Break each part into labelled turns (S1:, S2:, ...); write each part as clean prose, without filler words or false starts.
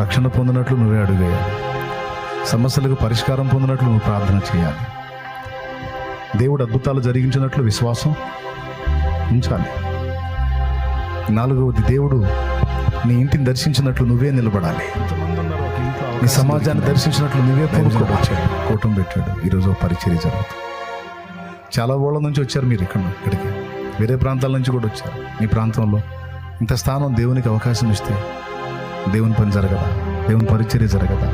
S1: రక్షణ పొందినట్లు నువ్వే అడుగేయాలి. సమస్యలకు పరిష్కారం పొందినట్లు నువ్వు ప్రార్థన చేయాలి. దేవుడు అద్భుతాలు జరిగించినట్లు విశ్వాసం ఉంచాలి. 4వది, దేవుడు నీ ఇంటిని దర్శించినట్లు నువ్వే నిలబడాలి. నీ సమాజాన్ని దర్శించినట్లు నువ్వే పూనుకోవచ్చు. కూటం పెట్టాడు. ఈరోజు పరిచర్య జరుగుతుంది. చాలా ఊళ్ళ నుంచి వచ్చారు మీరు ఇక్కడికి, వేరే ప్రాంతాల నుంచి కూడా వచ్చారు. మీ ప్రాంతంలో ఇంత స్థానం దేవునికి అవకాశం ఇస్తే దేవుని పని జరగదా? దేవుని పరిచర్య జరగదా?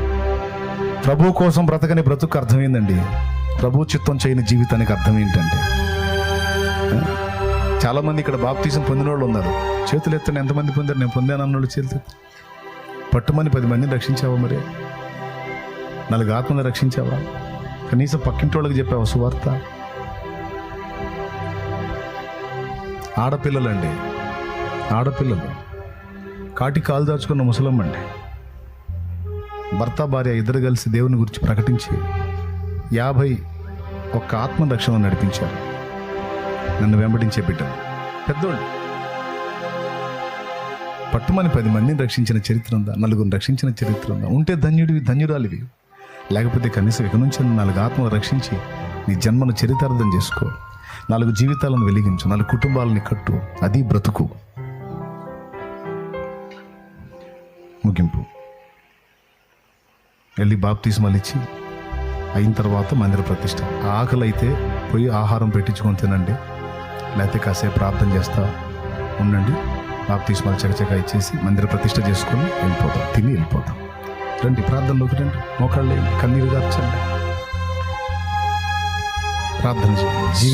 S1: ప్రభు కోసం బ్రతకని బ్రతుకు అర్థమైందండి. ప్రభు చిత్తం చేయని జీవితానికి అర్థం ఏంటంటే, చాలామంది ఇక్కడ బాప్తీసం పొందిన వాళ్ళు ఉన్నారు. చేతులు ఎత్తండి, ఎంతమంది పొందారు? నేను పొందాను అన్నోళ్ళు చేతులు ఎత్తండి. పట్టుమని 10 మందిని రక్షించావా? మరి 4 ఆత్మని రక్షించావా? కనీసం పక్కింటి వాళ్ళకి చెప్పావా సువార్త? ఆడపిల్లలండి, ఆడపిల్లలు కాటి కాలు దాచుకున్న ముసలమ్మండి, భర్త భార్య ఇద్దరు కలిసి దేవుని గురించి ప్రకటించి 51 ఆత్మ రక్షణ నడిపించారు. నన్ను వెంబడించే బిడ్డలు పెద్దోళ్ళు. పట్టుమని 10 మందిని రక్షించిన చరిత్ర ఉందా? 4 రక్షించిన చరిత్ర ఉందా? ఉంటే ధన్యుడివి, ధన్యురాలివి. లేకపోతే కనీసం ఇక నుంచి 4 ఆత్మలు రక్షించి నీ జన్మను చరితార్థం చేసుకో. 4 జీవితాలను వెలిగించు, 4 కుటుంబాలని కట్టు. అది బ్రతుకు. ముగింపు. వెళ్ళి బాప్తిస్మాలు ఇచ్చి అయిన తర్వాత మందిర ప్రతిష్ట. ఆకలి అయితే పోయి ఆహారం పెట్టించుకొని తినండి, లేకపోతే కాసేపు ప్రార్థన చేస్తా ఉండండి. బాప్తిస్మాలు చకచకా ఇచ్చేసి మందిర ప్రతిష్ట చేసుకొని వెళ్ళిపోతాం, తిని వెళ్ళిపోతాం. రండి, ప్రార్థనలోకి రండి. మోకాళ్ళు కన్నీరు గార్చండి, ప్రార్థన చేయండి.